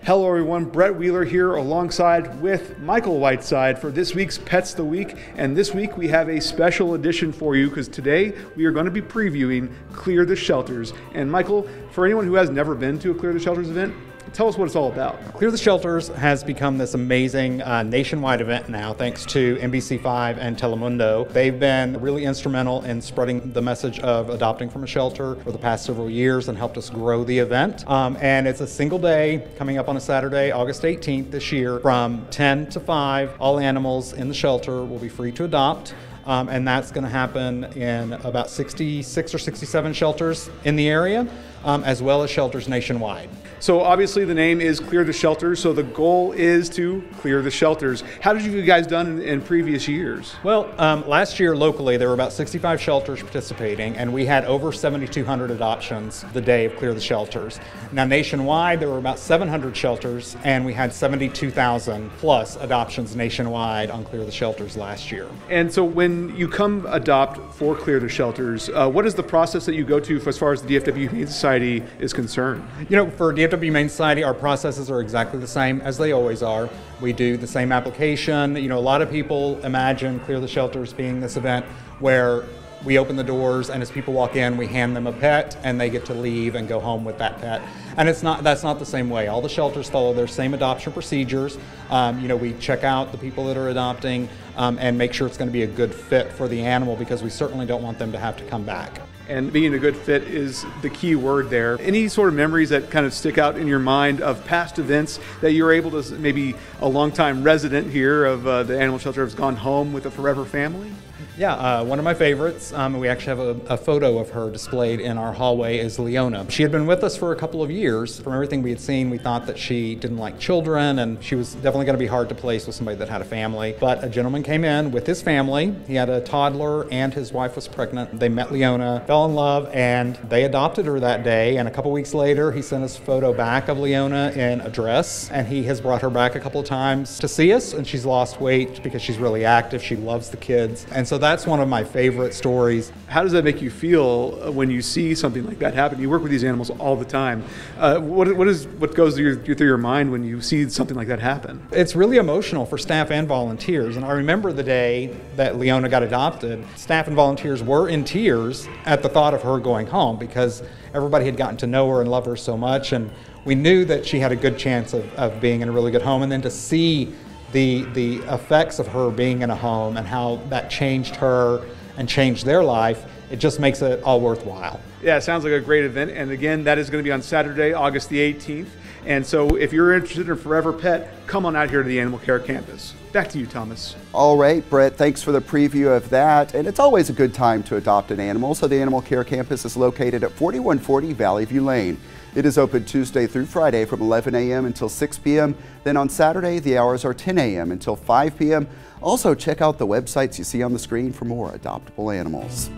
Hello everyone, Brett Wheeler here alongside with Michael Whiteside for this week's Pets of the Week. And this week we have a special edition for you because today we are going to be previewing Clear the Shelters. And Michael, for anyone who has never been to a Clear the Shelters event, tell us what it's all about. Clear the Shelters has become this amazing nationwide event now, thanks to NBC5 and Telemundo. They've been really instrumental in spreading the message of adopting from a shelter for the past several years and helped us grow the event. And it's a single day coming up on a Saturday, August 18th this year, from 10 to 5. All animals in the shelter will be free to adopt. And that's going to happen in about 66 or 67 shelters in the area, as well as shelters nationwide. So obviously the name is Clear the Shelters, so the goal is to clear the shelters. How did you guys done in previous years? Well, last year locally there were about 65 shelters participating, and we had over 7,200 adoptions the day of Clear the Shelters. Now nationwide there were about 700 shelters, and we had 72,000 plus adoptions nationwide on Clear the Shelters last year. And so when you come adopt for Clear the Shelters, what is the process that you go to as far as the DFW Humane Society is concerned? You know, for DFW Humane Society, our processes are exactly the same as they always are. We do the same application. You know, a lot of people imagine Clear the Shelters being this event where we open the doors and as people walk in, we hand them a pet and they get to leave and go home with that pet. And that's not the same way. All the shelters follow their same adoption procedures. You know, we check out the people that are adopting and make sure it's going to be a good fit for the animal, because we certainly don't want them to have to come back. And being a good fit is the key word there. Any sort of memories that kind of stick out in your mind of past events that you're able to, maybe a longtime resident here of the animal shelter has gone home with a forever family? Yeah, one of my favorites, we actually have a photo of her displayed in our hallway, is Leona. She had been with us for a couple of years. From everything we had seen, we thought that she didn't like children, and she was definitely going to be hard to place with somebody that had a family. But a gentleman came in with his family. He had a toddler and his wife was pregnant. They met Leona, fell in love, and they adopted her that day. And a couple weeks later, he sent us a photo back of Leona in a dress, and he has brought her back a couple of times to see us, and she's lost weight because she's really active. She loves the kids. And so that's one of my favorite stories. How does that make you feel when you see something like that happen? You work with these animals all the time. What goes through your mind when you see something like that happen? It's really emotional for staff and volunteers. And I remember the day that Leona got adopted, staff and volunteers were in tears at the thought of her going home, because everybody had gotten to know her and love her so much. And we knew that she had a good chance of being in a really good home. And then to see the effects of her being in a home and how that changed her and changed their life, it just makes it all worthwhile. Yeah, it sounds like a great event. And again, that is going to be on Saturday, August the 18th. And so if you're interested in a forever pet, come on out here to the Animal Care Campus. Back to you, Thomas. All right, Brett, thanks for the preview of that. And it's always a good time to adopt an animal. So the Animal Care Campus is located at 4140 Valley View Lane. It is open Tuesday through Friday from 11 a.m. until 6 p.m. Then on Saturday, the hours are 10 a.m. until 5 p.m. Also, check out the websites you see on the screen for more adoptable animals.